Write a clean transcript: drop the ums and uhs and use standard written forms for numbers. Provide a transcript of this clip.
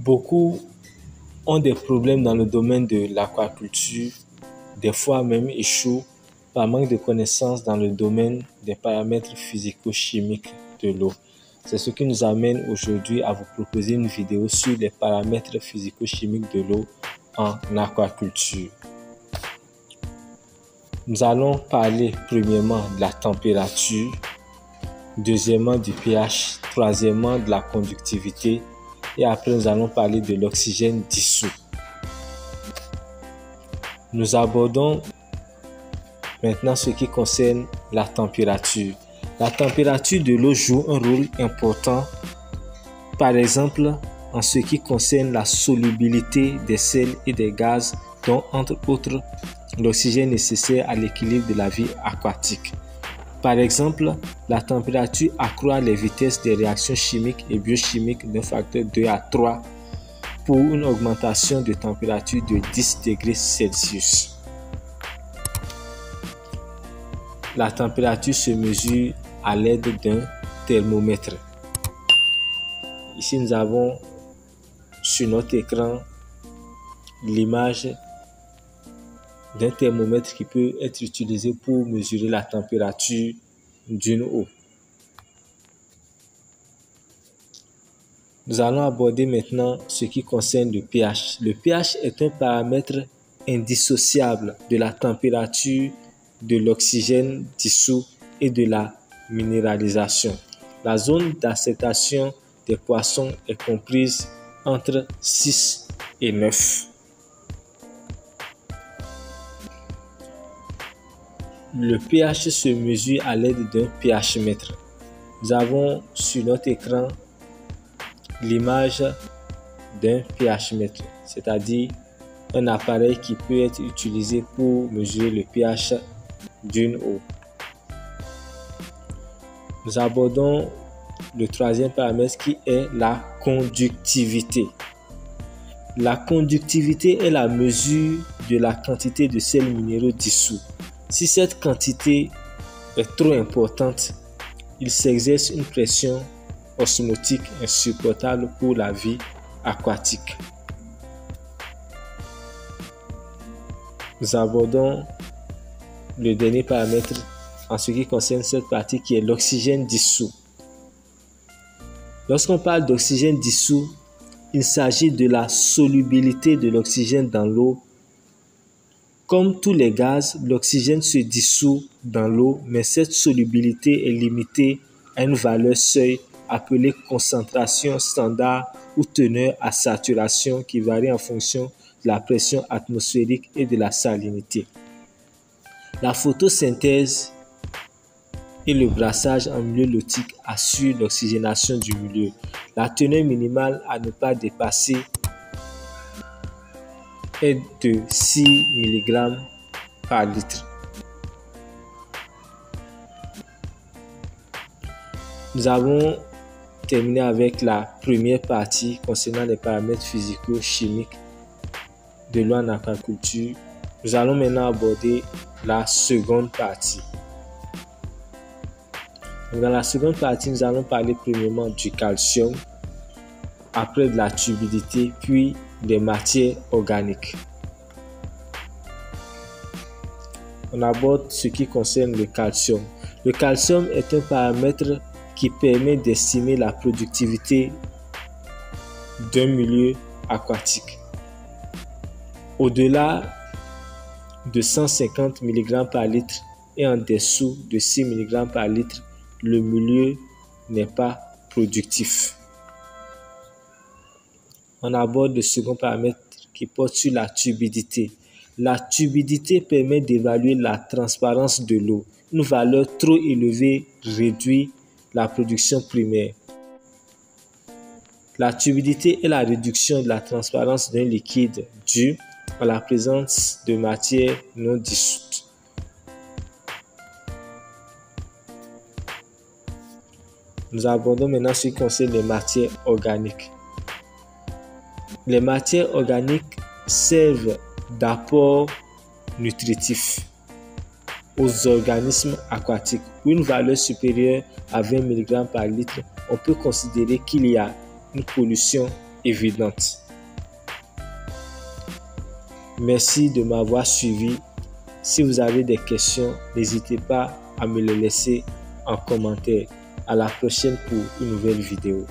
Beaucoup ont des problèmes dans le domaine de l'aquaculture, des fois même échouent par manque de connaissances dans le domaine des paramètres physico-chimiques de l'eau. C'est ce qui nous amène aujourd'hui à vous proposer une vidéo sur les paramètres physico-chimiques de l'eau en aquaculture. Nous allons parler premièrement de la température, deuxièmement du pH, troisièmement de la conductivité et après nous allons parler de l'oxygène dissous. Nous abordons maintenant ce qui concerne la température. La température de l'eau joue un rôle important, par exemple en ce qui concerne la solubilité des sels et des gaz, dont entre autres l'oxygène nécessaire à l'équilibre de la vie aquatique. Par exemple, la température accroît les vitesses des réactions chimiques et biochimiques d'un facteur 2 à 3 pour une augmentation de température de 10 degrés Celsius. La température se mesure à l'aide d'un thermomètre. Ici, nous avons sur notre écran l'image d'un thermomètre qui peut être utilisé pour mesurer la température d'une eau. Nous allons aborder maintenant ce qui concerne le pH. Le pH est un paramètre indissociable de la température, de l'oxygène dissous et de la minéralisation. La zone d'acceptation des poissons est comprise entre 6 et 9. Le pH se mesure à l'aide d'un pH-mètre. Nous avons sur notre écran l'image d'un pH-mètre, c'est-à-dire un appareil qui peut être utilisé pour mesurer le pH d'une eau. Nous abordons le troisième paramètre qui est la conductivité. La conductivité est la mesure de la quantité de sels minéraux dissous. Si cette quantité est trop importante, il s'exerce une pression osmotique insupportable pour la vie aquatique. Nous abordons le dernier paramètre en ce qui concerne cette partie qui est l'oxygène dissous. Lorsqu'on parle d'oxygène dissous, il s'agit de la solubilité de l'oxygène dans l'eau. Comme tous les gaz, l'oxygène se dissout dans l'eau, mais cette solubilité est limitée à une valeur seuil appelée concentration standard ou teneur à saturation qui varie en fonction de la pression atmosphérique et de la salinité. La photosynthèse et le brassage en milieu nautique assurent l'oxygénation du milieu. La teneur minimale à ne pas dépasser est de 6 mg par litre. Nous avons terminé avec la première partie concernant les paramètres physico-chimiques de l'eau en aquaculture. Nous allons maintenant aborder la seconde partie. Dans la seconde partie, nous allons parler premièrement du calcium, après de la turbidité, puis des matières organiques. On aborde ce qui concerne le calcium. Le calcium est un paramètre qui permet d'estimer la productivité d'un milieu aquatique. Au-delà de 150 mg par litre et en dessous de 6 mg par litre, le milieu n'est pas productif. On aborde le second paramètre qui porte sur la turbidité. La turbidité permet d'évaluer la transparence de l'eau. Une valeur trop élevée réduit la production primaire. La turbidité est la réduction de la transparence d'un liquide due à la présence de matières non dissoutes. Nous abordons maintenant ce qui concerne les matières organiques. Les matières organiques servent d'apport nutritif aux organismes aquatiques. Pour une valeur supérieure à 20 mg par litre, on peut considérer qu'il y a une pollution évidente. Merci de m'avoir suivi. Si vous avez des questions, n'hésitez pas à me les laisser en commentaire. À la prochaine pour une nouvelle vidéo.